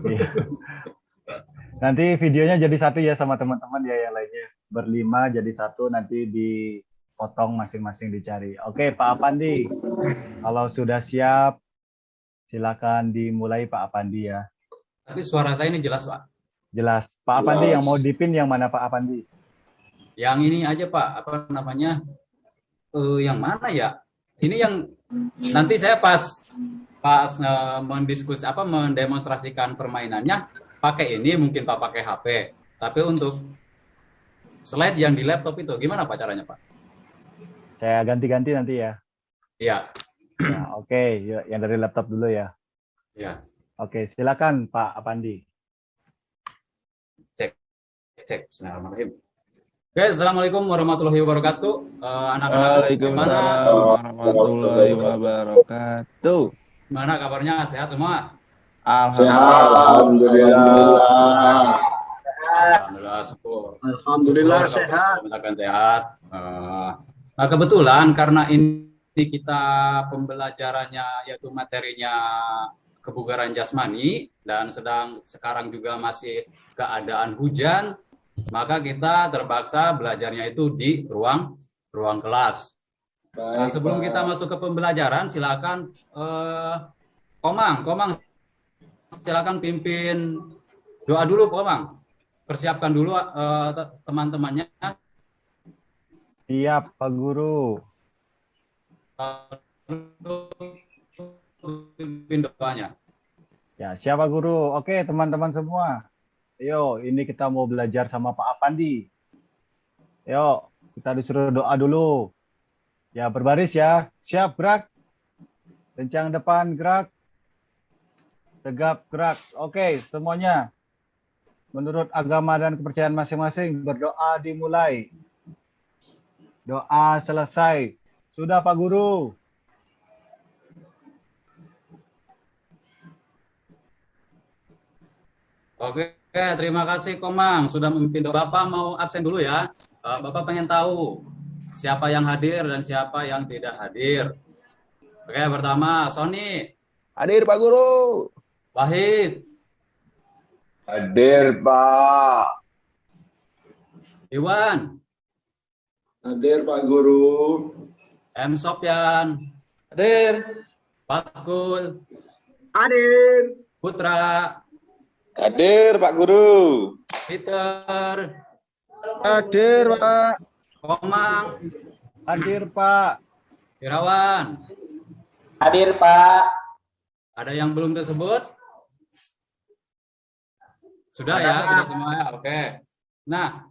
Iya. Nanti videonya jadi satu ya sama teman-teman ya yang lainnya. Berlima jadi satu, nanti dipotong masing-masing dicari. Oke, Pak Apandi. Kalau sudah siap, silakan dimulai Pak Apandi ya. Tapi suara saya ini jelas, Pak. Jelas. Pak Apandi yang mau dipin yang mana Pak Apandi? Yang ini aja, Pak. Apa namanya? Yang mana ya? Ini yang nanti saya pas mendemonstrasikan permainannya pakai ini, mungkin Pak pakai HP. Tapi untuk slide yang di laptop itu gimana Pak caranya, Pak? Saya ganti-ganti nanti ya. Iya. Ya, oke, yang dari laptop dulu ya. Iya. Oke, silakan Pak Apandi. Cek. Bismillahirrahmanirrahim. Oke, assalamualaikum warahmatullahi wabarakatuh. Anak-anak Waalaikumsalam warahmatullahi wabarakatuh. Gimana kabarnya? Sehat semua? Alhamdulillah. Alhamdulillah, syukur. Alhamdulillah sehat. Misalkan sehat. Nah, kebetulan karena ini kita pembelajarannya yaitu materinya kebugaran jasmani dan sekarang juga masih keadaan hujan, maka kita terpaksa belajarnya itu di ruang kelas. Nah, sebelum kita masuk ke pembelajaran, silakan Komang, silakan pimpin doa dulu, Komang. Persiapkan dulu teman-temannya. Siap, Pak Guru. Pimpin doanya. Ya, siapa Guru? Oke, teman-teman semua. Ayo, ini kita mau belajar sama Pak Apandi. Yuk, kita disuruh doa dulu. Ya, berbaris ya. Siap, gerak. Kencang depan, gerak. Tegap, gerak. Oke, semuanya. Menurut agama dan kepercayaan masing-masing, berdoa dimulai. Doa selesai. Sudah, Pak Guru. Oke, terima kasih Komang sudah memimpin doa. Bapak mau absen dulu ya. Bapak pengen tahu siapa yang hadir dan siapa yang tidak hadir. Oke, pertama Sony. Hadir Pak Guru. Wahid. Hadir Pak. Iwan. Hadir Pak Guru. M. Sopyan. Hadir. Pakul. Hadir. Putra. Hadir Pak Guru. Peter. Hadir Pak. Komang. Hadir, Pak. Irawan. Hadir Pak. Ada yang belum disebut? Sudah ya, sudah semua ya. Oke. Nah,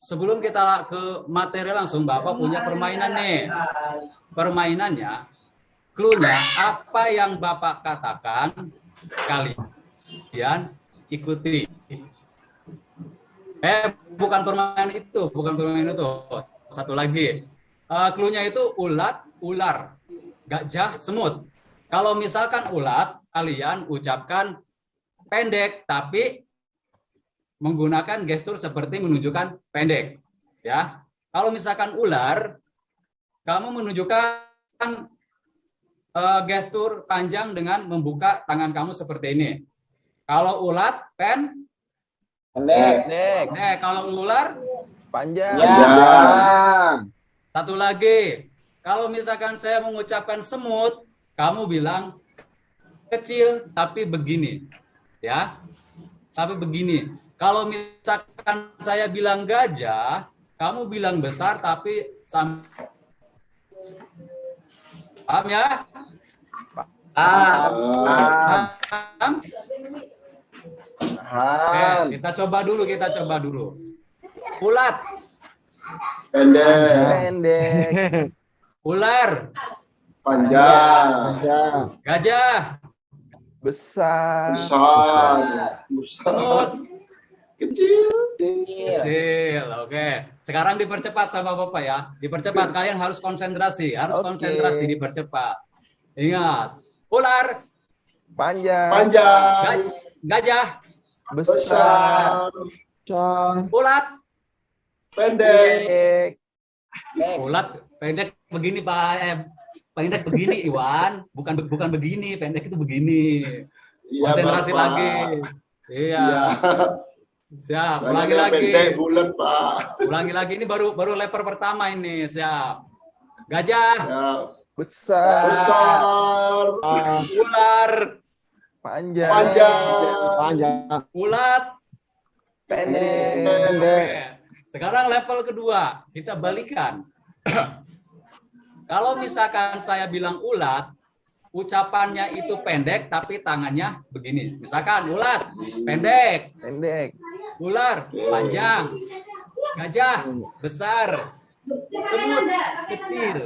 sebelum kita ke materi langsung, Bapak punya permainan nih. Permainannya, clue-nya apa yang Bapak katakan, kalian ikuti. Bukan permainan itu. Satu lagi. Clue-nya itu ulat, ular, gajah, semut. Kalau misalkan ulat, kalian ucapkan pendek, tapi menggunakan gestur seperti menunjukkan pendek. Ya. Kalau misalkan ular, kamu menunjukkan gestur panjang dengan membuka tangan kamu seperti ini. Kalau ulat, Pendek. Kalau ular, Panjang. Satu lagi. Kalau misalkan saya mengucapkan semut, kamu bilang kecil tapi begini. Ya. Tapi begini. Kalau misalkan saya bilang gajah, kamu bilang besar tapi paham ya? Paham? Oke, kita coba dulu. Ulat. Pendek. Ular. Panjang. Gajah. Besar. Semut. Kecil. Kecil. Oke. Sekarang dipercepat sama Bapak ya. Dipercepat. Kalian harus konsentrasi. Konsentrasi dipercepat. Ingat. Ular. Panjang. Gajah. Besar. Ulat. Pendek. Ulat pendek begini Pak. Pendek begini Iwan. Bukan begini. Pendek itu begini. Iya, Konsentrasi Bapak. lagi. Iya. Iya. Siap. Saya Ulangi lagi. pendek bulat, Pak. Ulangi lagi. Ini baru leper pertama ini. Siap. Gajah, Ya. Besar. Besar. ular, Panjang. Panjang. ulat. Pendek. Oke. Sekarang level kedua. Kita balikan. Kalau misalkan saya bilang ulat, ucapannya itu pendek tapi tangannya begini. Misalkan ulat pendek, Pendek. ular panjang, gajah besar, semut kecil.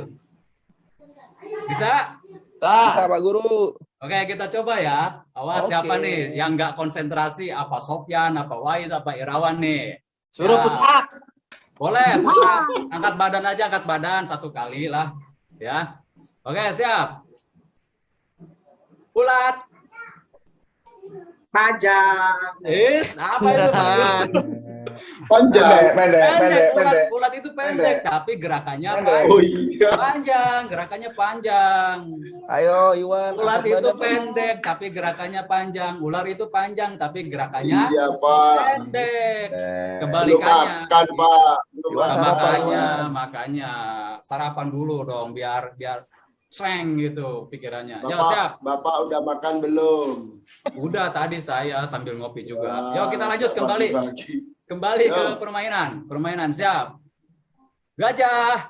Bisa? Bisa, Pak Guru. Oke, kita coba ya. Awas Oke. siapa nih yang nggak konsentrasi? Apa Sofyan, apa Wahid, apa Irawan nih? Suruh Ya. push up. Boleh, bisa. Angkat badan aja, angkat badan satu kali lah. Ya. Oke, siap. Ulat. Panjang. Apa itu? Panjang. Pendek. Ulat itu pendek, tapi gerakannya Oh iya. panjang. Gerakannya panjang. Ayo, Iwan. Ulat angkat itu badan. pendek, tapi gerakannya panjang. Ular itu panjang, tapi gerakannya Iya, Pak. pendek. Belum Kebalikannya. makan, Pak. Belum Iwan, makan, sarapan, Pak. Makanya sarapan dulu dong, biar slang gitu pikirannya. Yo, siap. Bapak udah makan belum? Udah tadi saya sambil ngopi juga. Wah, Yuk kita lanjut kembali. pagi-pagi. Kembali ke Yo. permainan. Siap. Gajah.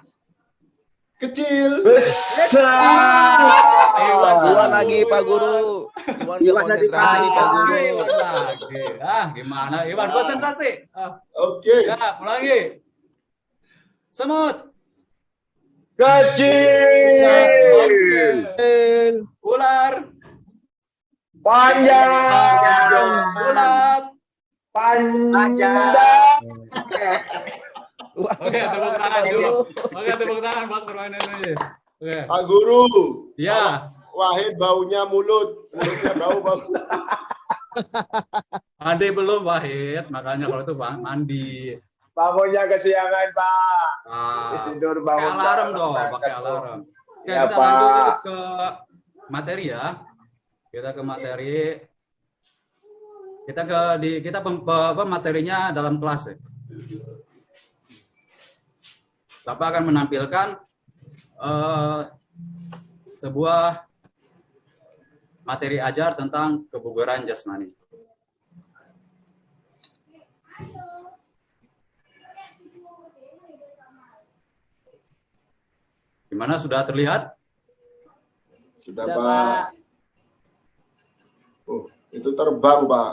Kecil. Iwan lagi, Pak Guru. Iwan nggak konsentrasi nih, Pak Guru. Iwan lagi. Gimana? Iwan konsentrasi. Oke. Siap, lagi. Semut. Kecil. Oke. Ular. Panjang. Ulat. Panjang. Oke, tepuk tangan dulu. Oke, tepuk tangan buat permainan ini. Oke. Pak Guru. Ya, Wahid baunya mulut. Mulutnya bau. mandi belum Wahid, makanya kalau itu mandi. Bangunnya kesiangan, Pak. Tidur Pakai bangun. alarm dong, pakai alarm. Oke, Ya, kita Pak. lanjut ke materi ya. Kita ke materi. Kita materinya dalam kelas ya. Bapak akan menampilkan sebuah materi ajar tentang kebugaran jasmani. Gimana, sudah terlihat? Sudah, Pak. Oh, itu terbang, Pak.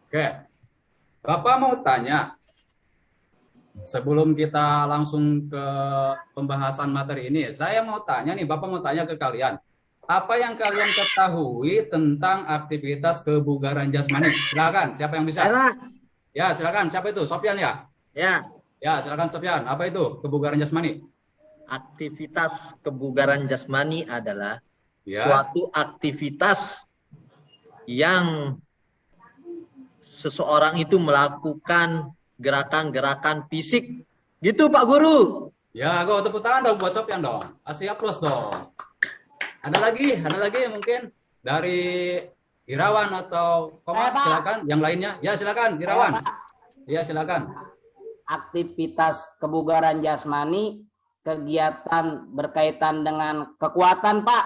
Oke, Bapak mau tanya, sebelum kita langsung ke pembahasan materi ini, saya mau tanya nih, Bapak mau tanya ke kalian, apa yang kalian ketahui tentang aktivitas kebugaran jasmani? Silakan, siapa yang bisa? Ya, silakan, siapa itu? Sofyan ya? Ya, Ya, silakan Sofyan, apa itu kebugaran jasmani? aktivitas kebugaran jasmani adalah Ya, suatu aktivitas yang seseorang itu melakukan gerakan-gerakan fisik. Gitu, Pak Guru. ya, go tepuk tangan dong buat Sofyan dong. Kasih aplaus dong. Ada lagi mungkin dari Irawan atau Komar, silakan. Yang lainnya, ya silakan Irawan. Ya silakan. Aktivitas kebugaran jasmani, kegiatan berkaitan dengan kekuatan, Pak.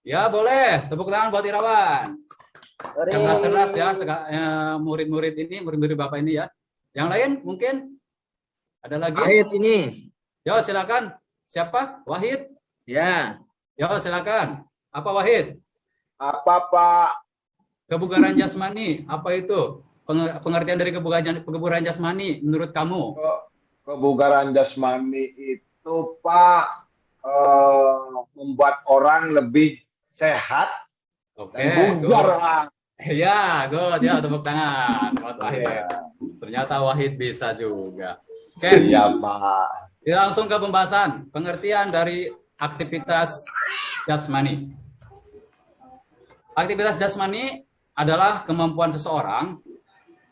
Ya boleh, tepuk tangan buat Irawan. Cerdas-cerdas ya, murid-murid ini, murid-murid Bapak ini ya. Yang lain mungkin ada lagi? Wahid ini. Yo silakan. Siapa? Wahid? Ya, Yo silakan. Apa Wahid? Apa, Pak? Kebugaran jasmani, apa itu? Pengertian dari kebugaran jasmani menurut kamu? Kebugaran jasmani itu, Pak, membuat orang lebih sehat Oke. dan bugar, good. Pak. Ya, good. Ya, tepuk tangan buat Wahid. Ternyata Wahid bisa juga. Oke, Iya, Pak. kita langsung ke pembahasan. Pengertian dari aktivitas jasmani. Aktivitas jasmani adalah kemampuan seseorang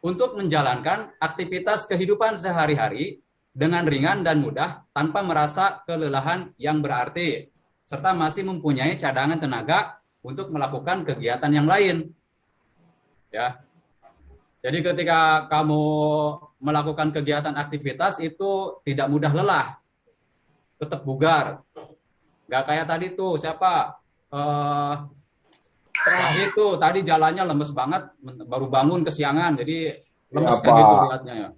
untuk menjalankan aktivitas kehidupan sehari-hari dengan ringan dan mudah tanpa merasa kelelahan yang berarti, serta masih mempunyai cadangan tenaga untuk melakukan kegiatan yang lain. Ya. Jadi ketika kamu melakukan kegiatan aktivitas itu tidak mudah lelah, tetap bugar. Nggak kayak tadi tuh siapa? Wahid tuh tadi jalannya lemes banget, baru bangun kesiangan, jadi lemes Ya, kayak gitu Pak. lihatnya ya.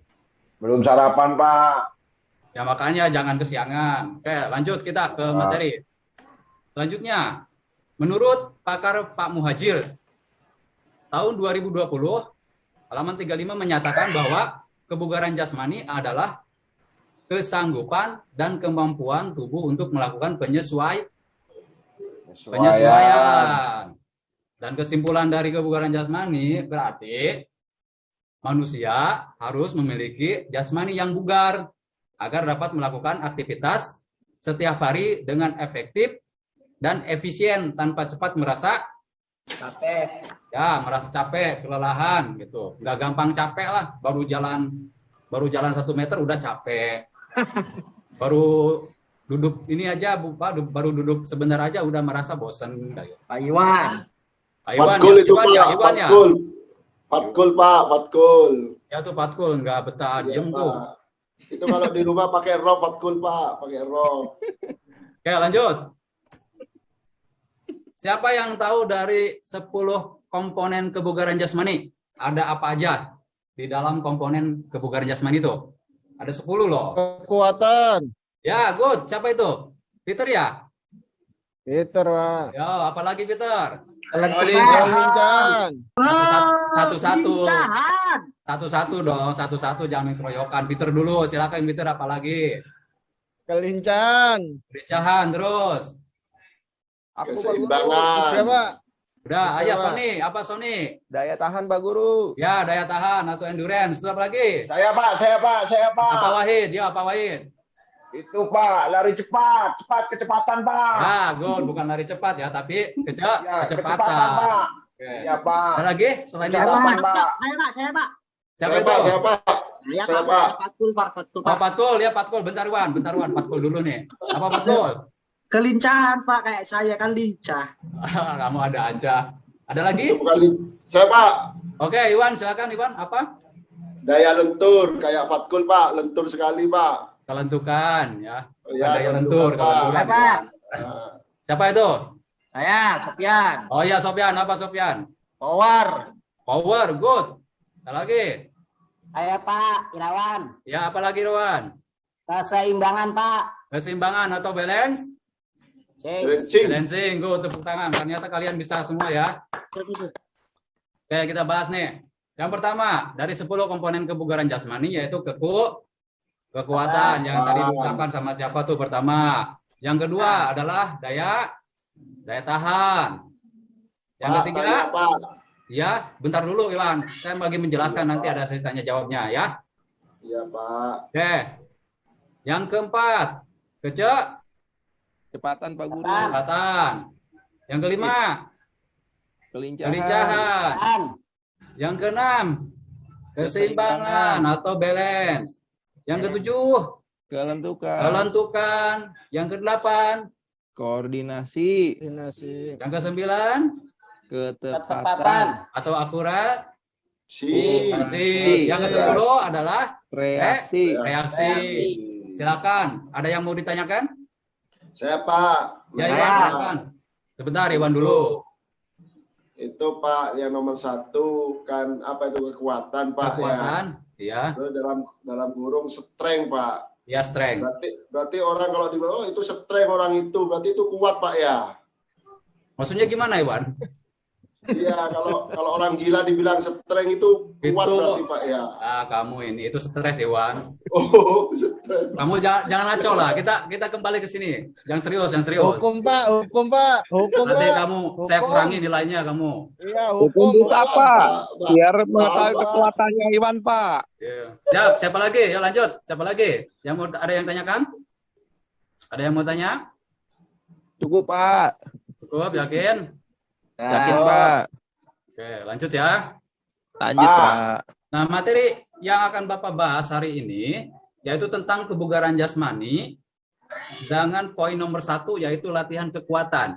Belum sarapan, Pak. Ya makanya jangan kesiangan. Oke, lanjut kita ke materi. Selanjutnya, menurut pakar Pak Muhajir, tahun 2020, halaman 35 menyatakan bahwa kebugaran jasmani adalah kesanggupan dan kemampuan tubuh untuk melakukan penyesuaian. Dan kesimpulan dari kebugaran jasmani berarti manusia harus memiliki jasmani yang bugar agar dapat melakukan aktivitas setiap hari dengan efektif dan efisien tanpa cepat merasa Capek. ya merasa capek, kelelahan gitu. Nggak gampang capek lah, baru jalan 1 meter udah capek. Baru duduk ini aja, baru duduk sebentar aja udah merasa bosan. Pak Iwan. Pak Iwan, Patkul itu Iwan Pak, ya, Iwan ya. patkul. Patkul Pak, patkul. Ya tuh patkul, nggak betah Iya, diem Pak. tuh. Itu kalau di rumah pakai rok patkul Pak, pakai rok. Oke, lanjut. Siapa yang tahu dari 10 komponen kebugaran jasmani? Ada apa aja di dalam komponen kebugaran jasmani itu? Ada 10 loh. Kekuatan. Ya, good. Siapa itu? Peter ya? Peter, Pak. Ya, apalagi Peter? Kelincahan. Satu-satu. Satu-satu dong, satu-satu jangan keroyokan. Peter dulu, silakan Peter apalagi. Kelincahan. Kelincahan terus. Aku Keseimbangan. Udah, Pak. Udah, Betul, ayo Pak. Sony, apa Sony? Daya tahan, Pak Guru. Ya, daya tahan atau endurance. Itu apa lagi? Saya, Pak. Apa Wahid? Ya, apa Wahid? Itu, Pak. Lari cepat. Kecepatan, Pak. Ah, good. Bukan lari cepat ya, tapi Ya, kecepatan. kecepatan, Pak. Oke. Ya, Pak. Ada lagi selain itu? Kecepatan, Pak. Siapa Saya itu? Pak, saya Pak. Saya Saya, Pak. Pak. Patkul, Pak. Patkul, Oh, Pak. Patkul ya, Patkul. Bentar Wan, Patkul dulu nih. Apa Patkul? Kelincahan, Pak. Kayak saya kan lincah. Kamu ada aja. Ada lagi? Itu bukan saya Pak. Oke, Iwan, silakan Iwan. Apa? Daya lentur kayak patkul Pak, lentur sekali Pak. Kelentukan ya. Ya, Daya lentur, lentur, Pak. kelenturan. Apa? Iwan. Nah, Siapa itu? Saya, Sofian. Oh iya, Sofyan. Apa Sofyan? Power. Power, good. Ada lagi? Saya Pak Irawan. Ya, apa lagi Rowan? Keseimbangan Pak. Keseimbangan atau balance? Cek. balancing. Balancing, good. Tepuk tangan. Ternyata kalian bisa semua ya. Oke, kita bahas nih. Yang pertama, dari 10 komponen kebugaran jasmani yaitu kekuatan yang tadi diucapkan sama siapa tuh pertama. Yang kedua adalah daya tahan. Yang Pak, ketiga, tanya, Pak. ya, bentar dulu Iwan. Saya bagi menjelaskan nanti ada sesi tanya jawabnya ya. Iya Pak. Oke. Yang keempat, Kecepatan, Pak Guru. kecepatan. Yang kelima, Kelincahan. kelincahan. Dan Yang keenam, keseimbangan atau balance. Yang ketujuh, Kelentukan. kelentukan. Yang kedelapan, Koordinasi. yang kesembilan, ketepatan. atau akurat. Si. Kasih. Yang ke-10 adalah Reaksi. reaksi. Silakan. Ada yang mau ditanyakan? Saya Pak. Ya, Iwan, Nah, silakan. Sebentar, Iwan dulu. Itu Pak yang nomor 1 kan apa itu kekuatan Pak Kekuatan, ya. Terus dalam kurung strength Pak. Ya, strength. Berarti orang kalau dibilang oh itu strength orang itu berarti itu kuat Pak ya. Maksudnya gimana, Iwan? Iya kalau orang gila dibilang strength itu kuat Itu- berarti Pak ya. Ah, kamu ini itu stres, Iwan. Oh strength. Kamu jangan ngaco lah. Kita kembali ke sini. Yang serius, yang serius. Hukum, Pak. Hukum, Nanti Pak. kamu saya kurangi nilainya kamu. Iya, Hukum apa? Biar mengetahui kekuatannya Iwan, Pak. Ya. Siap, siapa lagi? Ya lanjut. Siapa lagi? Yang mau ada yang tanyakan? Ada yang mau tanya? Cukup, Pak. Cukup, yakin? Yakin, Oh. Pak. Oke, lanjut ya. Lanjut, Pak. Pak. Nah, materi yang akan Bapak bahas hari ini yaitu tentang kebugaran jasmani, dengan poin nomor 1 yaitu latihan kekuatan.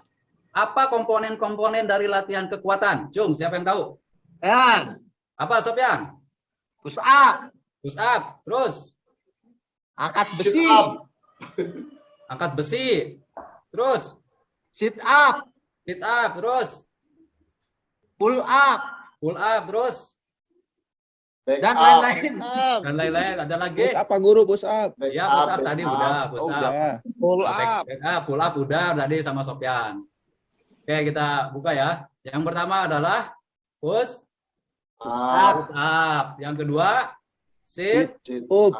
Apa komponen-komponen dari latihan kekuatan? Cung, siapa yang tahu? Ya, Apa, Sofyan? push up, Push up, terus angkat Sit besi, up. angkat besi, terus sit up, sit up, terus pull up, pull up, terus Back dan up. lain-lain. dan lain-lain. Ada lagi? Push up Pak Guru, push up. Back Ya, up, push up back tadi up. udah, push Oh, up. udah. Pull up. Pull up udah tadi sama Sofyan. Oke, kita buka ya. Yang pertama adalah push Up. up. Yang kedua sit Sit Up.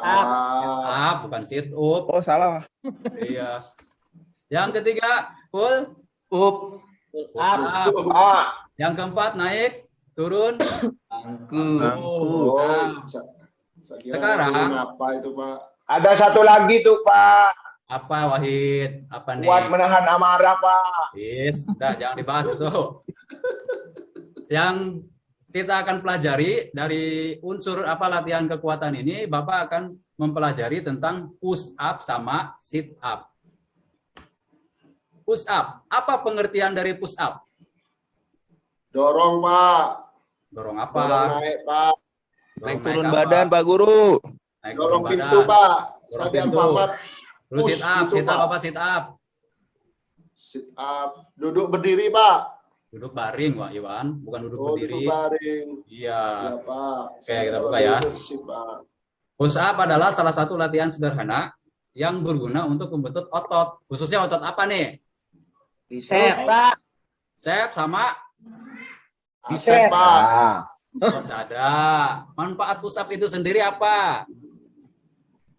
up, bukan sit up. Oh, salah. Iya. Yang ketiga pull Up, up. Ah, Yang keempat naik, turun. bangku, Oh, Nah, saya kira Sekarang- ngomongin apa itu Pak? ada satu lagi tuh Pak. apa Wahid? Apa nih? Kuat menahan amarah Pak. Yes, udah jangan dibahas itu. Yang kita akan pelajari dari unsur apa latihan kekuatan ini, Bapak akan mempelajari tentang push up sama sit up. Push up, apa pengertian dari push up? Dorong Pak. Dorong Dorong apa? naik Pak. Dorong Naik turun apa? badan Pak Guru. Naik Dorong turun pintu badan. Pak. Dorong Saya di pintu. Alfamart. Terus Push sit up, gitu, sit up Pak. apa sit up? Sit up. Duduk berdiri Pak. Duduk baring, Wak Iwan, bukan duduk Oh, berdiri. duduk baring. Iya. Ya Pak. Oke, kita buka ya. Bersih, Pak. Push up adalah salah satu latihan sederhana yang berguna untuk membentuk otot. Khususnya otot apa nih? bicep, Pak. Cep sama Asep Pak. Ah, otot dada. Manfaat push up itu sendiri apa?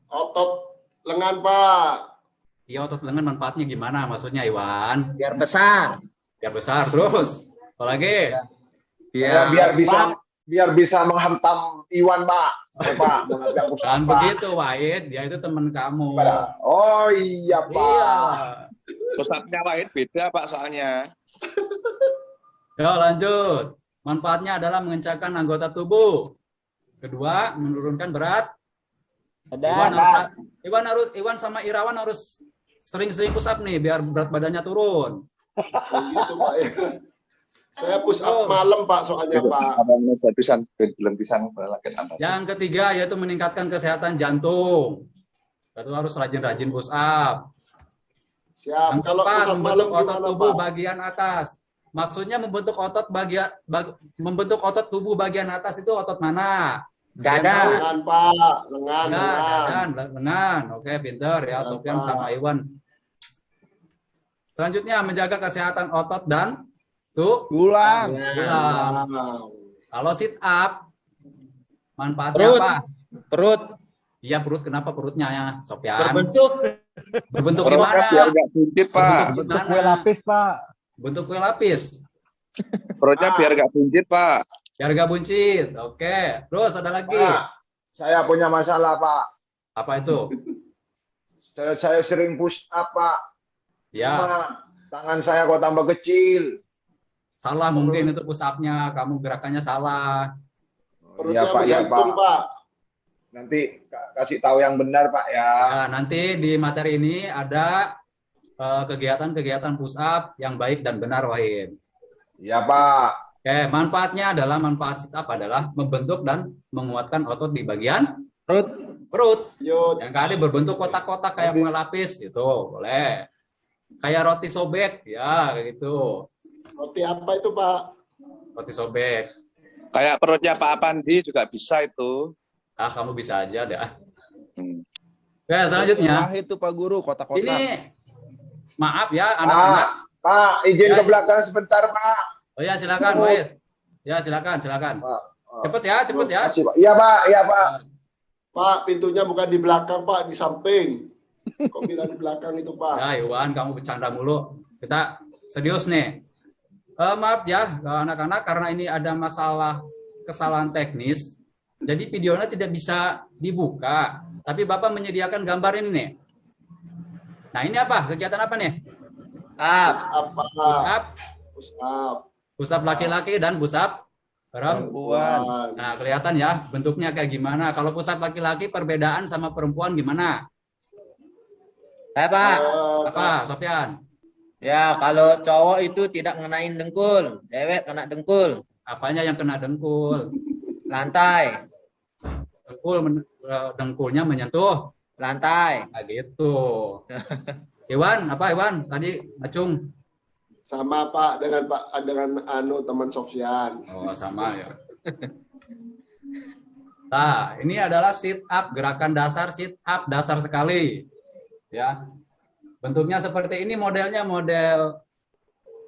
Otot lengan Pak. Ya otot lengan manfaatnya gimana? Maksudnya Iwan? biar besar, Biar besar terus. Apalagi? ya, biar biar bisa menghantam Iwan Pak. Pak, mengajak push up, Jangan Pak. begitu, Wahid. Dia itu teman kamu. Oh iya Pak. Iya. Push up-nya Wahid beda Pak soalnya. Yo lanjut. Manfaatnya adalah mengencangkan anggota tubuh. Kedua, menurunkan berat. Iwan sama Irawan harus sering-sering push up nih biar berat badannya turun. Begitu Pak. Ya. Saya push up malam Pak soalnya Pak. Yang ketiga yaitu meningkatkan kesehatan jantung. Itu harus rajin-rajin push up. Siap. Yang Kalau keempat, push up malam membentuk otot gimana tubuh Pak? bagian atas. Maksudnya membentuk otot tubuh bagian atas itu otot mana? dada, Lengan Pak. Lengan. Lengan. Oke, pinter ya Sofyan sama Iwan. Selanjutnya menjaga kesehatan otot dan Tulang. tulang. Kalau sit up manfaatnya Perut. apa? perut, Iya perut, kenapa perutnya ya Sofyan? berbentuk Gimana? Biar nggak buncit Pak. Bentuk kue lapis, Pak. Bentuk kue lapis. Perutnya biar nggak buncit Pak. Biar gak buncit. Oke. Terus ada lagi. Pak, saya punya masalah Pak. Apa itu? Saya sering push up Pak. Ya, Cuma tangan saya kok tambah kecil. salah mungkin itu push up-nya. Kamu gerakannya salah. Perutnya Iya, Pak, iya, menggantung Pak. Pak. Nanti kasih tahu yang benar Pak ya. Ya, nanti di materi ini ada kegiatan-kegiatan push up yang baik dan benar, Wahid. Iya Pak. Oke, manfaatnya adalah manfaat sit up adalah membentuk dan menguatkan otot di bagian perut. Yuk. Yang kali berbentuk kotak-kotak kayak kue lapis gitu, boleh. Kayak roti sobek, ya kayak gitu. Roti apa itu Pak? Roti sobek. Kayak perutnya Pak Apandi juga bisa itu. Ah, kamu bisa aja dah. Hmm. Oke, selanjutnya. Wahid tuh Pak Guru, kotak-kotak. Ini maaf ya anak-anak. Pak, izin Ya. ke belakang sebentar Pak. Oh ya silakan, Wahid. Ya silakan. Pak. Cepet ya. Makasih, Pak. Iya Pak, iya Pak. Pak, pintunya bukan di belakang Pak, di samping. Kok bilang di belakang itu Pak? Ya Iwan, kamu bercanda mulu. Kita serius nih. Maaf ya anak-anak karena ini ada masalah kesalahan teknis. Jadi videonya tidak bisa dibuka. Tapi Bapak menyediakan gambar ini nih. Nah ini apa? Kegiatan apa nih? Push up Pak. Push up. Push up. Push up laki-laki dan push up Perempuan. Nah, kelihatan ya bentuknya kayak gimana. Kalau pusat laki-laki perbedaan sama perempuan gimana? Pak. Apa, Sofyan? Ya, kalau cowok itu tidak ngenain dengkul, cewek kena dengkul. Apanya yang kena dengkul? Lantai. Dengkulnya menyentuh Lantai. nah, gitu. Iwan, apa Iwan? Tadi Acung. Sama Pak dengan teman Sofyan. Oh, sama ya. Nah, ini adalah sit up, gerakan dasar sit up dasar sekali. Ya. Bentuknya seperti ini, modelnya model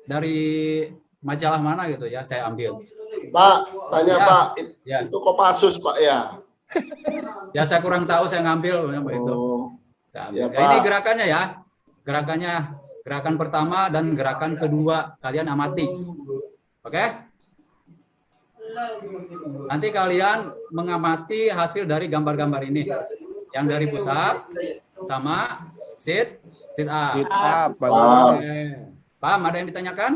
dari majalah mana gitu ya, saya ambil. Pak, tanya Ya. Pak, Ya. itu Kopassus Pak ya? Ya saya kurang tahu, saya ngambil yang itu. Oh, Saya ya, ambil. Ya, ini Pak. gerakannya ya. Gerakan pertama dan gerakan kedua kalian amati. Oke? Nanti kalian mengamati hasil dari gambar-gambar ini. Yang dari pusat sama sit up. Sit up, Pak Wow. Guru. Oke. Paham, ada yang ditanyakan?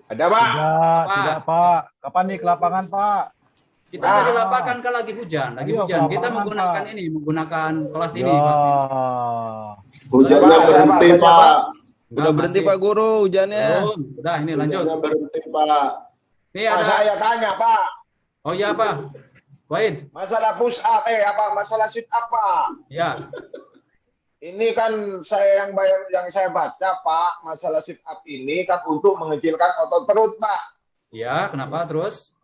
Ada, Pak? Tidak, Pak. Kapan nih ke lapangan, Pak? Kita tadi lapangan kan lagi hujan, Ayo, Kita lapangan, menggunakan Pak. menggunakan kelas ini. Ya. Pak. Hujannya Pak, berhenti Pak. Pak. Udah berhenti Pak Guru hujannya. Belum. Udah, ini lanjut. Hujannya berhenti Pak. Ini Pak, ada. saya tanya, Pak. Oh iya, Pak. Wahid. Masalah push up, masalah sit up, Pak. Ya. Ini kan yang saya baca, Pak, masalah sit up ini kan untuk mengecilkan otot perut, Pak. Ya, kenapa terus?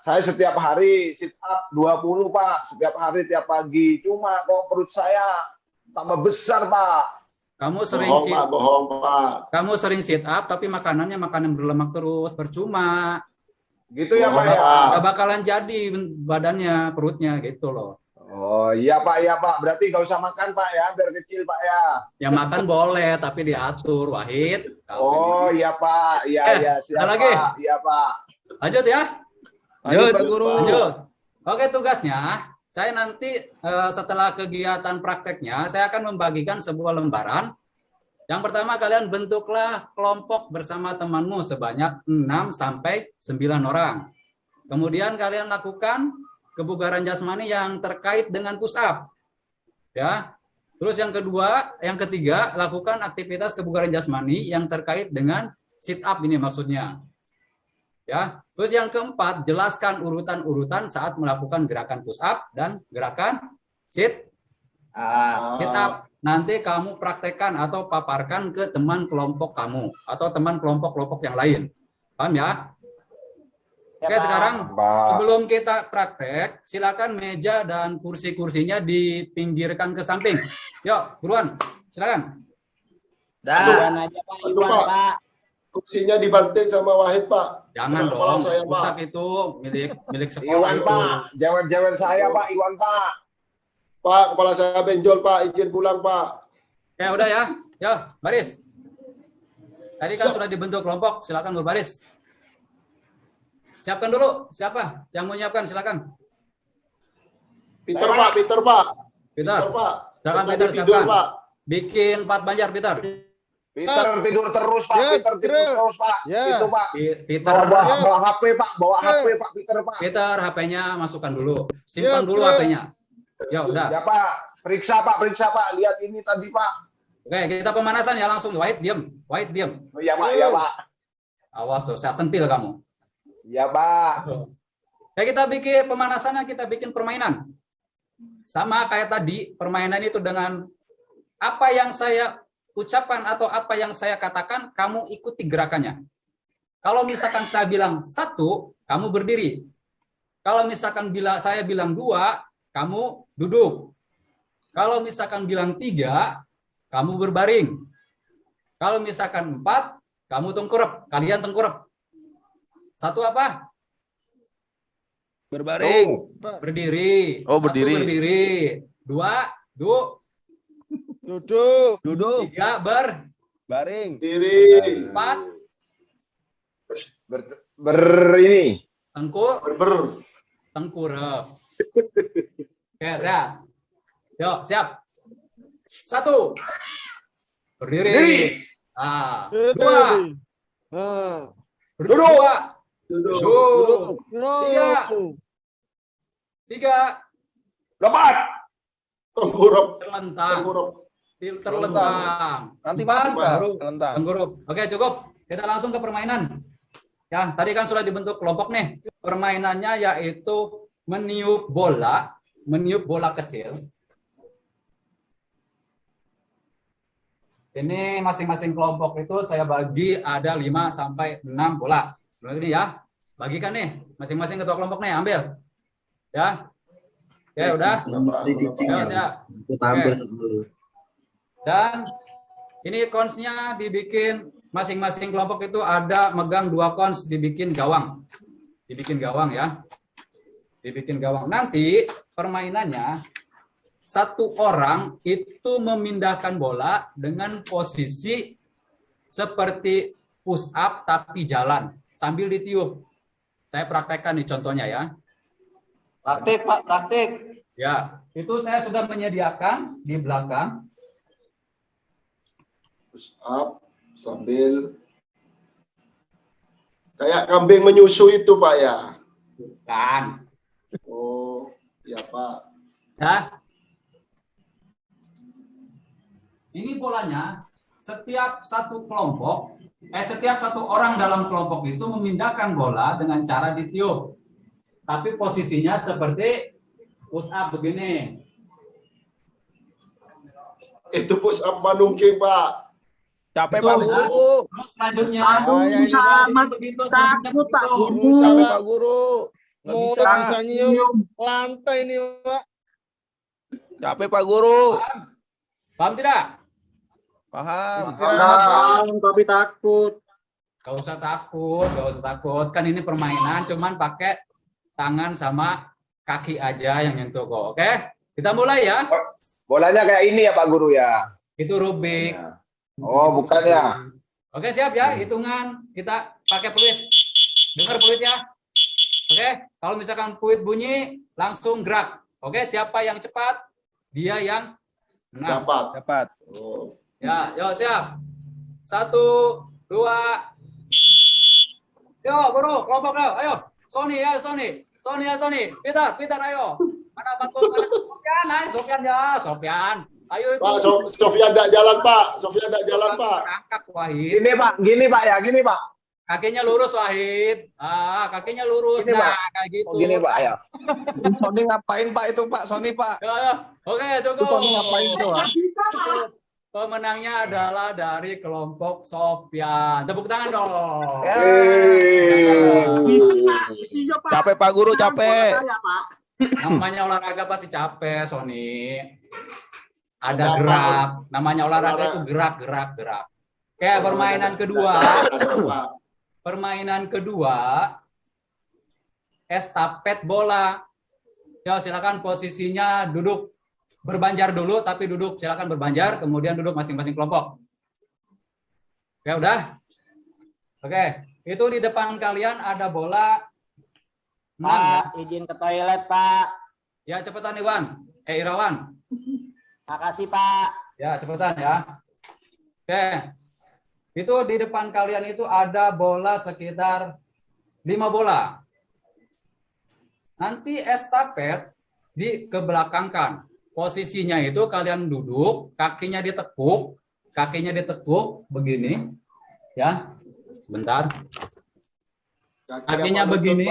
Saya setiap hari sit up 20, Pak. Setiap hari tiap pagi. Cuma kok perut saya tambah besar, Pak. Kamu sering Bohong Pak. Kamu sering sit up tapi makanannya makanan berlemak terus, percuma. Gitu ya, Pak ya? Gak bakalan jadi badannya, perutnya gitu loh. Oh, iya, Pak. Berarti nggak usah makan, Pak ya, biar kecil, Pak ya. Ya makan boleh tapi diatur, Wahid. Oh, iya, Pak. Iya, siap, ada lagi? Pak. Iya, Pak. Lanjut ya. Lanjut Pak Guru. Lanjut. Oke, tugasnya saya nanti setelah kegiatan prakteknya, saya akan membagikan sebuah lembaran. Yang pertama, kalian bentuklah kelompok bersama temanmu sebanyak 6 sampai 9 orang. Kemudian kalian lakukan kebugaran jasmani yang terkait dengan push up. Ya. Terus yang ketiga, lakukan aktivitas kebugaran jasmani yang terkait dengan sit up ini maksudnya. Ya. Terus yang keempat, jelaskan urutan-urutan saat melakukan gerakan push up dan gerakan sit up. Nanti kamu praktekkan atau paparkan ke teman kelompok kamu atau teman kelompok-kelompok yang lain. Paham ya? Oke, sekarang sebelum kita praktek, silakan meja dan kursi-kursinya dipinggirkan ke samping. Yuk, buruan. Silakan. Iwan aja Pak, Aduh, Iwan Pak. Pak. Kursinya dibanting sama Wahid Pak. Jangan Kepala dong, saya, Pak. pusat itu milik sekolah Iwan, itu. Pak. Jangan saya, Pak. Iwan, Pak. Pak, kepala saya benjol Pak, izin pulang Pak. Ya udah ya. Yo, baris. Tadi kan sudah dibentuk kelompok, silakan berbaris. Siapkan dulu, siapa yang mau nyiapkan, silakan. Peter Pak, Peter Pak. Peter, Pak. silakan Tadi Peter, tidur, siapkan. Pak. Bikin 4 banjar, Peter. Peter tidur terus, Pak. Ya, Peter tidur terus, Pak. Ya. Itu, Pak. Peter, Bawa HP, Pak. Bawa HP, Pak. Peter, Pak. Peter, HP-nya masukkan dulu. Simpan Ya, dulu Peter. HP-nya. Ya udah. Ya, Pak. Periksa, Pak. Lihat ini tadi, Pak. Oke, kita pemanasan ya langsung. Wahid, diam. Wahid, diam. Oh, iya, Pak. Iya, Pak. Awas tuh, saya sentil kamu. Iya, Pak. Ya, kita bikin pemanasannya, kita bikin permainan. Sama kayak tadi, permainan itu dengan apa yang saya ucapkan atau apa yang saya katakan, kamu ikuti gerakannya. Kalau misalkan saya bilang 1, kamu berdiri. Kalau misalkan saya bilang 2, kamu duduk. Kalau misalkan bilang 3, kamu berbaring. Kalau misalkan 4, kamu tengkurap. Kalian tengkurap. 1 apa? Berbaring. Berdiri. Oh, 1 berdiri. berdiri. 2, Duduk. Duduk. 3, Baring. Diri. 4, Ini. tengkurap. Oke, siap. Yuk, siap. 1. Berdiri. 2. Ah. Berdua. Duduk. Tiga. Lepas. Tengkurap. Terlentang. Nanti mati Pak. Terlentang. Tengkurap. Oke, cukup. Kita langsung ke permainan. Ya, tadi kan sudah dibentuk kelompok nih. Permainannya yaitu meniup bola kecil. Ini masing-masing kelompok itu saya bagi ada 5 sampai 6 bola. Begini ya. Bagikan nih, masing-masing ketua kelompok nih, ambil. Ya. Oke, udah. Ya, siap. Oke. Dan ini konsnya dibikin masing-masing kelompok itu ada megang 2 kons, dibikin gawang. Dibikin gawang ya. Dibikin gawang. Nanti permainannya satu orang itu memindahkan bola dengan posisi seperti push up tapi jalan sambil ditiup. Saya praktekkan nih contohnya ya. Praktik Pak, praktik. Ya, itu saya sudah menyediakan di belakang. Push up sambil kayak kambing menyusu itu Pak ya. Bukan. Oh, ya Pak. Ya. Ini bolanya setiap satu orang dalam kelompok itu memindahkan bola dengan cara ditiup. Tapi posisinya seperti push up begini. Itu push up manungking Pak. Capek Betul, Pak ya. Guru. Terus selanjutnya Takut Pak Guru. Capek Pak Guru. Nggak bisa nyium lantai ini Pak. Capek Pak Guru. Paham tidak? Paham. Tapi takut. Gak usah takut. Kan ini permainan, cuman pakai tangan sama kaki aja yang nyentuh kok. Oke? Kita mulai ya. Bolanya kayak ini ya Pak Guru ya. Itu Rubik. Oh, bukan ya. Oke, siap ya. Hitungan kita pakai peluit. Dengar peluit ya. Oke, kalau misalkan peluit bunyi, langsung gerak. Oke, siapa yang cepat, dia yang menang. Dapat. Oh. Ya, yuk siap. 1, 2. Yuk, Guru, kelompok yuk. Ayo. Sony. Peter, ayo. Mana bantu Sofian, ayo Sofian. Ayo itu. Pak, Sofian enggak jalan Pak. Angkat Wahid. Gini Pak. Kakinya lurus Wahid. Kakinya lurus. Gini, nah, Pak. kayak gitu. Gini Pak ya. Sony ngapain Pak itu Pak? Sony Pak. Ya. Oke, cukup. Sony ngapain itu? Cukup. Pemenangnya adalah dari kelompok Sofian. Tepuk tangan dong. Capek Pak Guru, capek. Namanya olahraga pasti capek, Sony. Ada gerak. Namanya olahraga itu gerak. Oke, permainan kedua. Estafet bola. Ya, silakan posisinya duduk. Berbanjar dulu, tapi duduk. Silakan berbanjar, kemudian duduk masing-masing kelompok. Ya udah. Oke, itu di depan kalian ada bola. Pak, izin ke toilet, Pak. Ya, cepetan Iwan. Irawan. Makasih, Pak. Ya, cepetan ya. Oke. Itu di depan kalian itu ada bola sekitar 5 bola. Nanti estafet dikebelakangkan. Posisinya itu kalian duduk, kakinya ditekuk begini. Ya. Sebentar. Kakinya begini.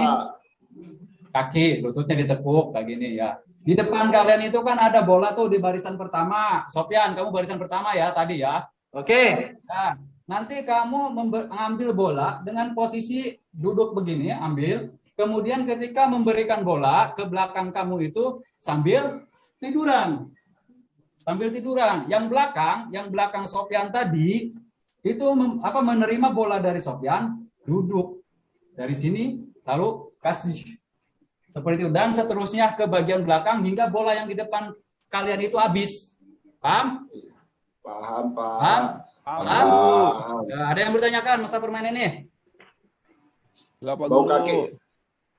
Kaki, lututnya ditekuk kayak gini ya. Di depan kalian itu kan ada bola tuh di barisan pertama. Sofian, kamu barisan pertama ya tadi ya. Oke. Nah, nanti kamu mengambil bola dengan posisi duduk begini, ambil. Kemudian ketika memberikan bola ke belakang kamu itu sambil tiduran. Yang belakang Sofian tadi itu menerima bola dari Sofian, duduk dari sini lalu kasih seperti itu dan seterusnya ke bagian belakang hingga bola yang di depan kalian itu habis. Paham? Paham, Pak. Paham? Ada yang bertanyakan masa permainan ini? Bau kaki.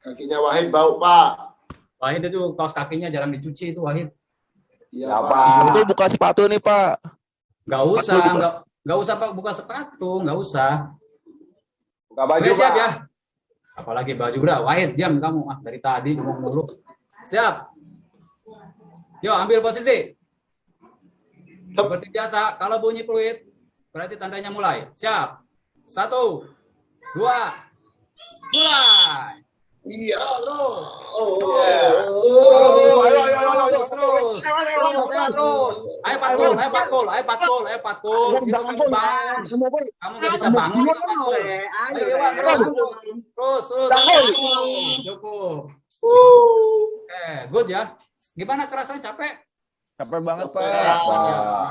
Kakinya Wahid bau, Pak. Wahid itu kaos kakinya jarang dicuci itu Wahid. Iya, Pak. Itu buka sepatu nih, Pak. Nggak usah Pak buka sepatu, nggak usah. Buka baju, Oke, siap Pak. ya. Apalagi baju udah. Wahid, diam kamu. Dari tadi ngomong mulu. Siap. Yuk, ambil posisi. Seperti biasa, kalau bunyi peluit, berarti tandanya mulai. Siap. 1, 2, mulai. Iya. Terus. Terus. Ayo patkul. Kamu nggak bisa bangun itu patkul. Ayo Iwan, terus. Cukup. Oke, good ya. Gimana kerasanya, capek? Capek banget, Pak.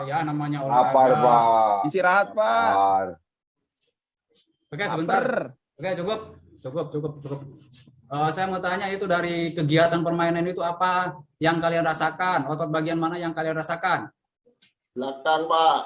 Ya, namanya Lapar, olahraga. Pak. Istirahat, Pak. Lapar. Oke, sebentar. Oke, cukup. Saya mau tanya itu dari kegiatan permainan itu apa yang kalian rasakan? Otot bagian mana yang kalian rasakan? Belakang, Pak.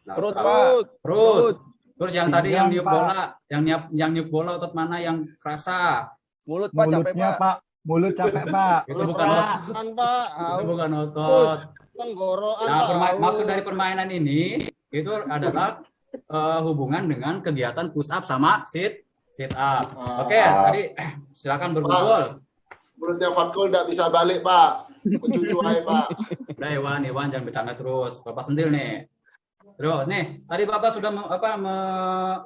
Perut, Pak. Perut. Terus yang tadi yang niup Pak. bola, yang niup bola otot mana yang kerasa? Mulut, Pak, capek, Mulutnya, Pak. Pak. Mulut capek, Pak. Itu bukan otot. Kan, Pak. Itu bukan otot. Tenggorokan, Nah, Pak. maksud dari permainan ini itu adalah hubungan dengan kegiatan push up sama sit up. Oke, tadi silakan berkumpul. Mulutnya Fatkul nggak bisa balik, Pak. Cucu aja, Pak. Udah Iwan jangan bercanda terus. Bapak sentil nih. Terus nih, tadi Bapak sudah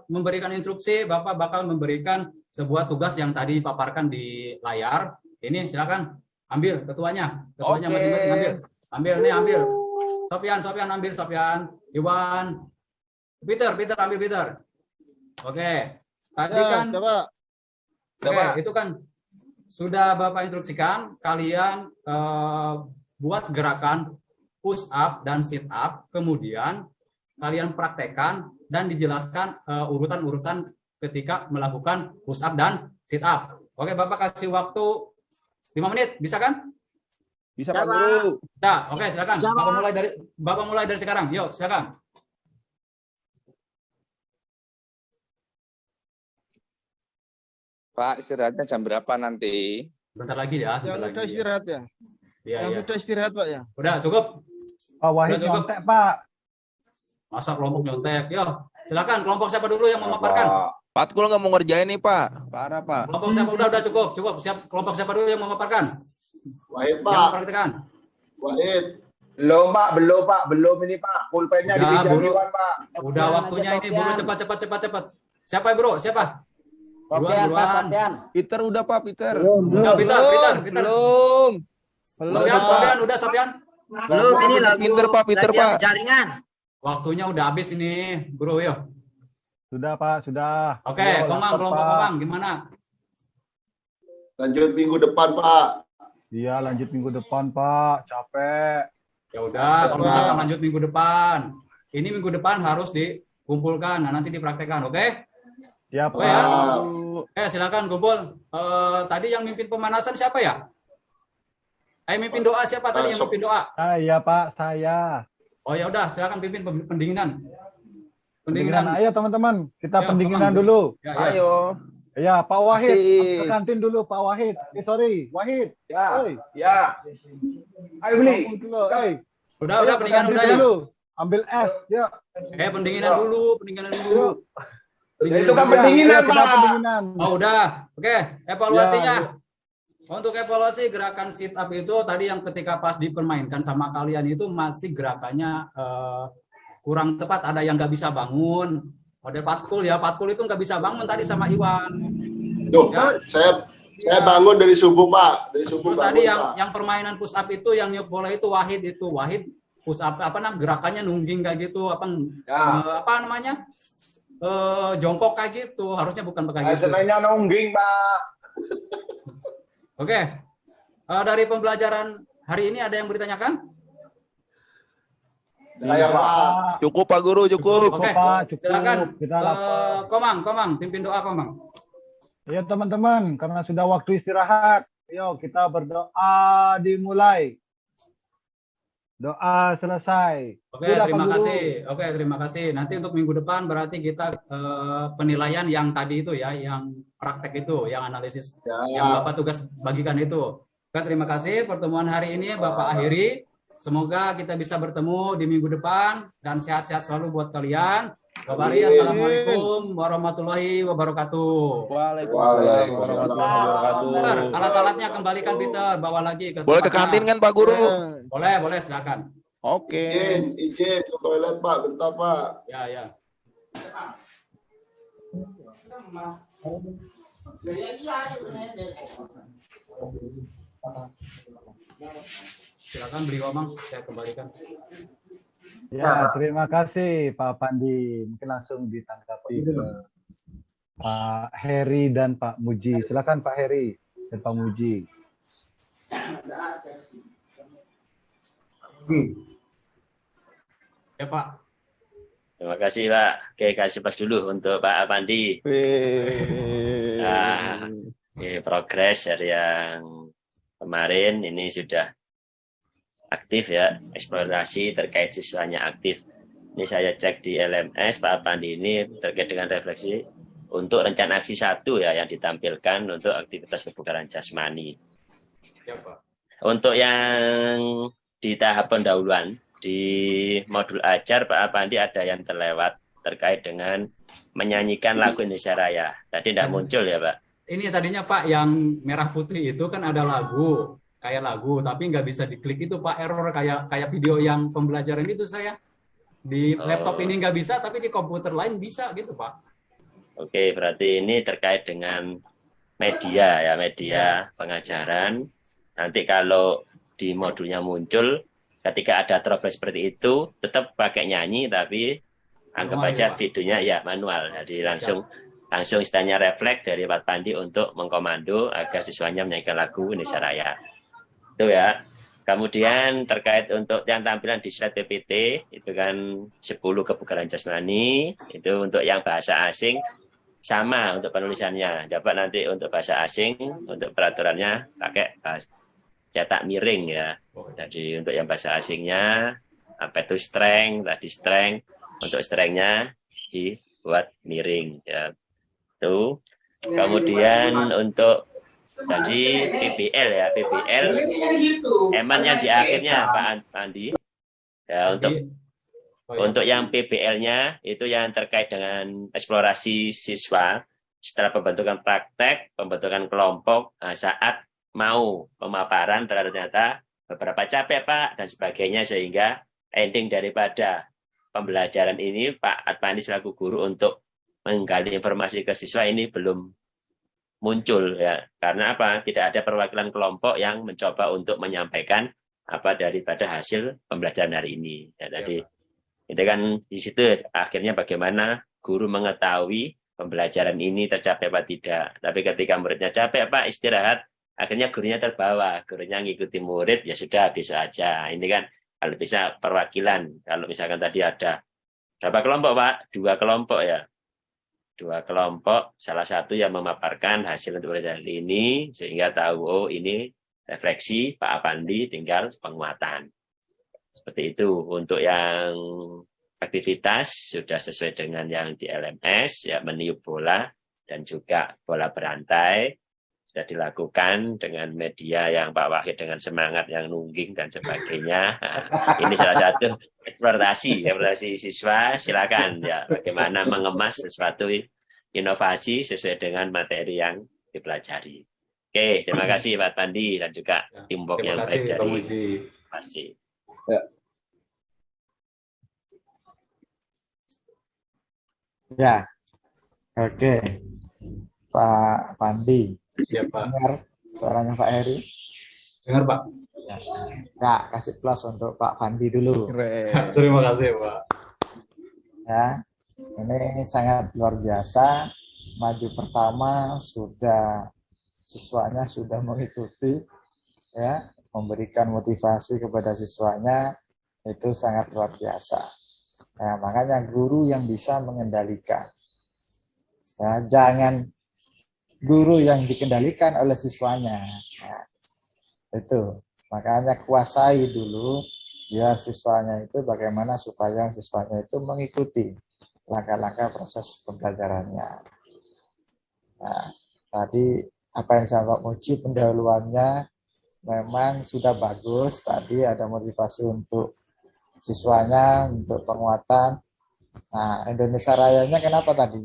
memberikan instruksi, Bapak bakal memberikan sebuah tugas yang tadi dipaparkan di layar. Ini silakan ambil ketuanya. Ketuanya masing-masing ambil. Ambil. Sofyan ambil, Sofyan. Iwan. Peter ambil Peter. Oke. Tadi kan Coba. Oke, itu kan sudah Bapak instruksikan kalian buat gerakan push up dan sit up, kemudian kalian praktekkan dan dijelaskan urutan-urutan ketika melakukan push up dan sit up. Oke, Bapak kasih waktu 5 menit, bisa kan? Bisa, Pak Guru. Nah, oke, silakan. Bapak mulai dari sekarang. Yuk, silakan. Pak, istirahatnya jam berapa nanti? Bentar lagi ya. Yang bentar udah lagi istirahat ya? Ya, Yang ya. sudah istirahat, Pak, ya? Udah cukup. Pak Wahid Udah cukup. nyontek, Pak. Masa kelompok nyontek? Yo, silakan. Kelompok siapa dulu yang memaparkan? Patkul nggak mau ngerjain nih, Pak. Parah, Pak. Kelompok siapa? Udah cukup. Kelompok siapa dulu yang memaparkan? Wahid, Yang Pak. mempraktikkan. Wahid. Belum, Pak. Belum ini, Pak. Pulpennya Udah, dipinjam buru. Iwan, Pak. Udah waktunya ini, buru cepat. Siapa bro? Siapa? Sofyan, Pak Duluan. Sofyan. Peter udah, Pak, Peter. Udah, Peter. Belum. Sofyan, udah Sofyan. Belum, ini lagu Pinter, Pak, Peter, latihan Pak. jaringan. Waktunya udah habis ini, bro. Yo. Sudah, Pak. Sudah. Oke, Ayo, Komang, lapor, kelompok Pak. Komang, gimana? Lanjut minggu depan, Pak. Iya, lanjut minggu depan, Pak. Capek. Ya udah, kalau misalkan lanjut minggu depan. Ini minggu depan harus dikumpulkan, nah nanti dipraktekkan, oke? Siap, Oke ya. Pak. Oke, silakan kumpul. Tadi yang mimpin pemanasan siapa ya? Mimpin doa siapa tadi yang mimpin doa? Saya, Pak. Saya. Oh ya udah, silakan pimpin pendinginan. Pendinginan. Ayo, teman-teman. Kita Ayo, pendinginan Komang. dulu. Ya. Ayo. Ya, Pak Wahid. Masih. Ke kantin dulu, Pak Wahid. Sorry, Wahid. Ya, Oi. ya. Ayo beli. Kamu dulu, oi. Udah, Ayo, ke pendinginan kantin udah ya. dulu. Ambil es, ya. Pendinginan dulu. Itu kan pendinginan, Kita Pak. pendinginan. Oh udah, oke. Evaluasinya. Untuk evaluasi gerakan sit up itu tadi yang ketika pas dipermainkan sama kalian itu masih gerakannya kurang tepat. Ada yang nggak bisa bangun. Model Patkul ya, Patkul itu nggak bisa bangun tadi sama Iwan. Tuh, Ya. saya bangun dari subuh, Pak. Dari subuh Terus bangun, tadi Pak. yang permainan push up itu yang niup bola itu Wahid push up gerakannya nungging kayak gitu apa namanya jongkok kayak gitu, harusnya bukan pakai gitu. Senangnya nungging, Pak. Oke. Dari pembelajaran hari ini ada yang bertanyakan? Saya, Pak. Cukup, Pak Guru, cukup. Oke. Pak, cukup. Silakan. Kita lapor. Komang, pimpin doa Komang. Ya, teman-teman. Karena sudah waktu istirahat. Yuk, kita berdoa dimulai. Doa selesai. Oke, Sudah, terima Pak Guru. kasih. Oke, terima kasih. Nanti untuk minggu depan berarti kita penilaian yang tadi itu ya, yang praktek itu, yang analisis, yang Bapak tugas bagikan itu. Oke, terima kasih. Pertemuan hari ini Bapak akhiri. Semoga kita bisa bertemu di minggu depan dan sehat-sehat selalu buat kalian. Bapak Ari, assalamualaikum warahmatullahi wabarakatuh. Waalaikumsalam warahmatullahi wabarakatuh. Peter, alat-alatnya kembalikan Peter, bawa lagi ke Boleh ke tempatnya. kantin kan Pak Guru? Boleh, silakan. Oke. Izin ke toilet Pak, bentar Pak. Ya. Silakan beli omang, saya kembalikan. Ya, terima kasih Pak Pandi. Mungkin langsung ditanggapi ke Pak Heri dan Pak Muji. Silakan Pak Heri dan Pak Muji. Ya Pak. Terima kasih Pak. Oke, kasih pas dulu untuk Pak Pandi. Nah, ini progres dari yang kemarin ini sudah aktif ya, eksplorasi terkait siswanya aktif. Ini saya cek di LMS Pak Pandi ini terkait dengan refleksi untuk rencana aksi 1 ya yang ditampilkan untuk aktivitas kebugaran jasmani. Ya Pak. Untuk yang di tahap pendahuluan di modul ajar Pak Pandi ada yang terlewat terkait dengan menyanyikan lagu Indonesia Raya. Tadi tidak muncul ya Pak. Ini tadinya Pak yang merah putih itu kan ada lagu, kayak lagu, tapi nggak bisa diklik itu Pak, error kayak video yang pembelajaran itu saya di laptop ini nggak bisa, tapi di komputer lain bisa gitu Pak. Oke, berarti ini terkait dengan media ya, media pengajaran. Nanti kalau di modulnya muncul, ketika ada trouble seperti itu, tetap pakai nyanyi, tapi anggap Manual aja ya, Pak? videonya ya manual. Jadi langsung istilahnya refleks dari Pak Pandi untuk mengkomando agar siswanya menyanyikan lagu Indonesia Raya. Itu ya. Kemudian terkait untuk yang tampilan di slide PPT, itu kan 10 kebugaran jasmani, itu untuk yang bahasa asing, sama untuk penulisannya. Dapat nanti untuk bahasa asing, untuk peraturannya pakai cetak miring ya. Jadi untuk yang bahasa asingnya, apa itu strength, tadi strength, untuk strengthnya dibuat miring ya. Itu. Kemudian untuk tadi PBL ya, PBL eman yang di akhirnya Pak Andi. Ya, untuk yang PBL-nya itu yang terkait dengan eksplorasi siswa setelah pembentukan praktek, pembentukan kelompok, saat mau pemaparan ternyata beberapa capek Pak dan sebagainya, sehingga ending daripada pembelajaran ini Pak Adpandi selaku guru untuk menggali informasi ke siswa ini belum muncul ya, karena apa? Tidak ada perwakilan kelompok yang mencoba untuk menyampaikan apa daripada hasil pembelajaran hari ini. Ya, jadi itu kan di situ akhirnya bagaimana guru mengetahui pembelajaran ini tercapai apa tidak. Tapi ketika muridnya capek Pak istirahat, akhirnya gurunya terbawa, gurunya ngikuti murid ya sudah bisa aja. Ini kan kalau bisa perwakilan. Kalau misalkan tadi ada berapa kelompok Pak? 2 kelompok ya. 2 kelompok, salah satu yang memaparkan hasil untuk pembelajaran ini sehingga tahu oh ini refleksi Pak Apandi, tinggal penguatan. Seperti itu. Untuk yang aktivitas sudah sesuai dengan yang di LMS ya, meniup bola dan juga bola berantai sudah dilakukan dengan media yang Pak Wahid dengan semangat yang nungging dan sebagainya. Ini salah satu eksplorasi siswa. Silakan ya, bagaimana mengemas sesuatu inovasi sesuai dengan materi yang dipelajari. Oke, terima kasih Pak Pandi dan juga teamwork yang baik dari Pasti. Ya, oke, Pak Pandi. Ya, Pak. Dengar suaranya Pak Heri? Dengar Pak. Ya, kasih plus untuk Pak Pandi dulu. Terima kasih Pak. Ya, ini sangat luar biasa. Maju pertama siswanya sudah mengikuti, ya, memberikan motivasi kepada siswanya itu sangat luar biasa. Nah, makanya guru yang bisa mengendalikan. Ya, jangan guru yang dikendalikan oleh siswanya. Nah, itu. Makanya kuasai dulu biar siswanya itu bagaimana supaya siswanya itu mengikuti langkah-langkah proses pembelajarannya. Nah, tadi apa yang saya Pak Muji pendahuluannya memang sudah bagus. Tadi ada motivasi untuk siswanya, untuk penguatan. Nah, Indonesia Rayanya kenapa tadi?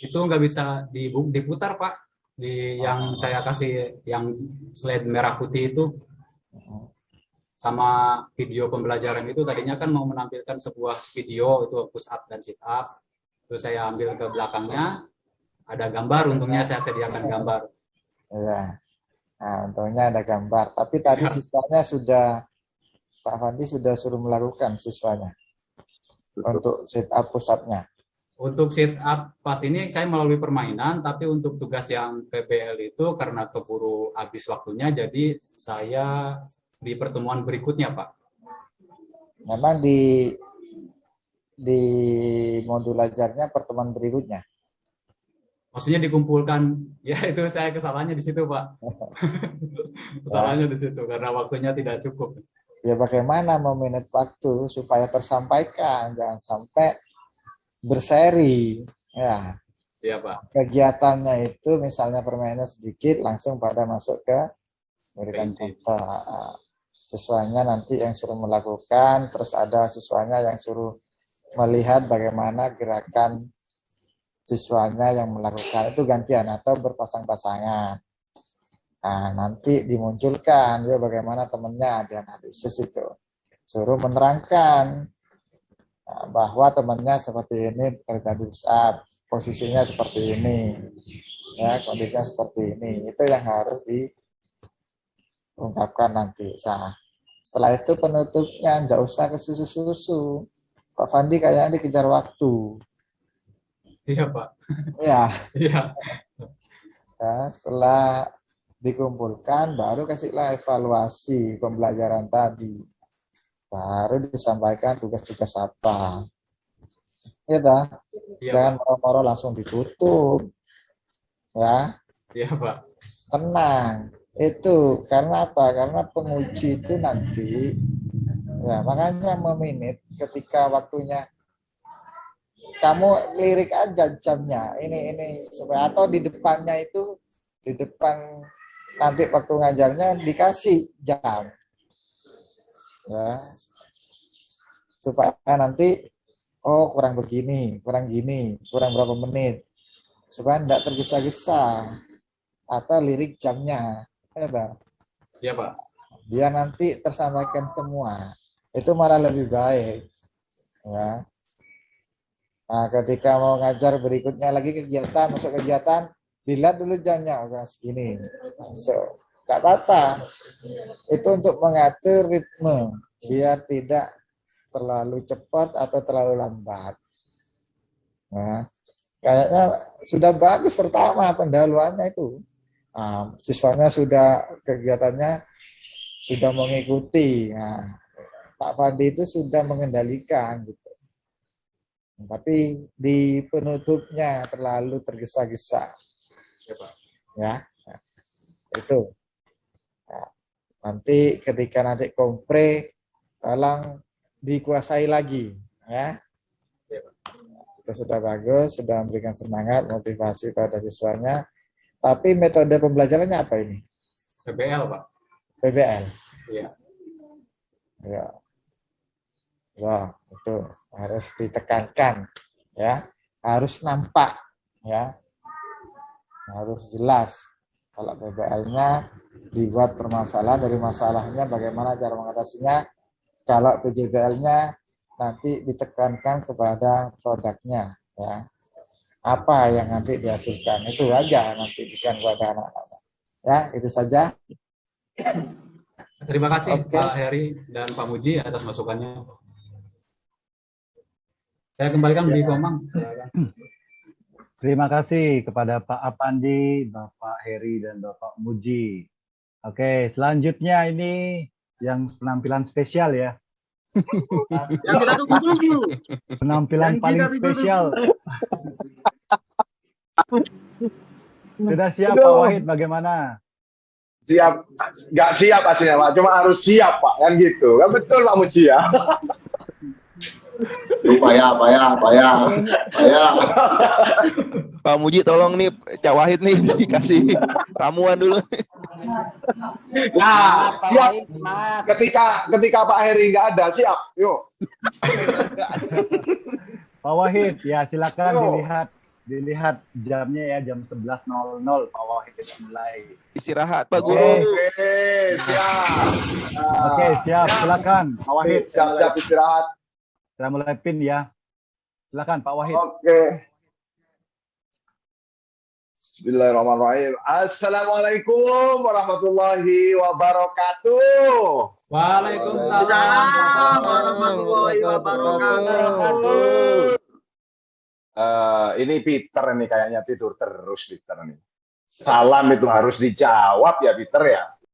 Itu nggak bisa diputar, Pak. Yang saya kasih yang slide merah putih itu sama video pembelajaran itu tadinya kan mau menampilkan sebuah video itu push up dan sit up. Terus saya ambil ke belakangnya ada gambar, untungnya saya sediakan gambar. Ya. Nah, untungnya ada gambar. Tapi tadi siswanya sudah, Pak Fandi sudah suruh melakukan siswanya untuk sit up push up-nya. Untuk sit up pas ini saya melalui permainan, tapi untuk tugas yang PBL itu karena keburu habis waktunya, jadi saya di pertemuan berikutnya, Pak. Memang di modul ajarnya pertemuan berikutnya. Maksudnya dikumpulkan, ya itu saya kesalahannya di situ, Pak. Kesalahannya di situ karena waktunya tidak cukup. Ya bagaimana memanage waktu supaya tersampaikan, jangan sampai berseri. Ya. Iya, Pak. Kegiatannya itu misalnya permainan sedikit langsung pada masuk ke berikan contoh. Siswanya nanti yang suruh melakukan, terus ada siswanya yang suruh melihat bagaimana gerakan siswanya yang melakukan, itu gantian atau berpasang-pasangan. Nah, nanti dimunculkan ya bagaimana temannya dianalisis itu. Suruh menerangkan bahwa temannya seperti ini terjadi pusat, posisinya seperti ini, ya kondisinya seperti ini. Itu yang harus diungkapkan nanti. Nah, setelah itu penutupnya nggak usah ke susu-susu. Pak Fandi kayaknya dikejar waktu. Iya, Pak. Ya. Iya. Ya, setelah dikumpulkan baru kasihlah evaluasi pembelajaran tadi. Baru disampaikan tugas-tugas apa. Ya dah. Iya, jangan moro-moro langsung ditutup. Ya. Iya, Pak. Tenang. Itu karena apa? Karena penguji itu nanti ya makanya meminit ketika waktunya kamu lirik aja jamnya ini supaya atau di depannya itu di depan nanti waktu ngajarnya dikasih jam ya supaya nanti oh kurang begini kurang gini kurang berapa menit supaya tidak tergesa-gesa atau lirik jamnya ya Pak. Iya, Pak. Dia nanti tersampaikan semua itu malah lebih baik ya. Nah, ketika mau ngajar berikutnya lagi kegiatan, masuk kegiatan, dilihat dulu jamnya, oh, segini. So, gak apa-apa. Itu untuk mengatur ritme, biar tidak terlalu cepat atau terlalu lambat. Nah, kayaknya sudah bagus pertama pendahuluannya itu. Nah, siswanya sudah kegiatannya sudah mengikuti. Nah, Pak Fandi itu sudah mengendalikan gitu. Tapi di penutupnya terlalu tergesa-gesa. Ya, nah, itu. Nah, nanti ketika nanti kompre, tolong dikuasai lagi. Ya, itu sudah bagus, sudah memberikan semangat, motivasi pada siswanya. Tapi metode pembelajarannya apa ini? PBL, Pak. PBL. Iya. Ya. Wah, itu harus ditekankan ya, harus nampak ya, harus jelas. Kalau PBL-nya dibuat permasalahan dari masalahnya, bagaimana cara mengatasinya. Kalau PJBL-nya nanti ditekankan kepada produknya ya, apa yang nanti dihasilkan itu aja nanti bukan kepada anak-anak. Ya, itu saja. Terima kasih Pak Heri dan Pak Muji atas masukannya. Saya kembalikan di Komang. Terima kasih kepada Pak Apandi, Bapak Heri, dan Bapak Muji. Oke, selanjutnya ini yang penampilan spesial ya. Yang kita tunggu-tunggu. Penampilan yang paling spesial. Sudah siap Pak Wahid, bagaimana? Siap, nggak siap aslinya Pak, cuma harus siap Pak, kan gitu. Kan betul Pak Muji ya. Payah. Pak Muji tolong nih Cak Wahid nih dikasih ramuan dulu. Nah, siap. Ketika Pak Heri nggak ada, siap. Yuk. Pak Wahid, ya silakan Yo. dilihat jamnya ya, jam 11.00 Pak Wahid mulai. Istirahat Pak Oke. Guru. Oke, siap. Nah, Oke, siap. Silakan Pak Wahid. siap-siap istirahat. Saya mulai pin ya. Silakan Pak Wahid. Oke. Bismillahirrahmanirrahim. Assalamualaikum warahmatullahi wabarakatuh. Waalaikumsalam warahmatullahi wabarakatuh. Ini Peter ini kayaknya tidur terus Peter nih. Salam itu harus dijawab ya Peter ya.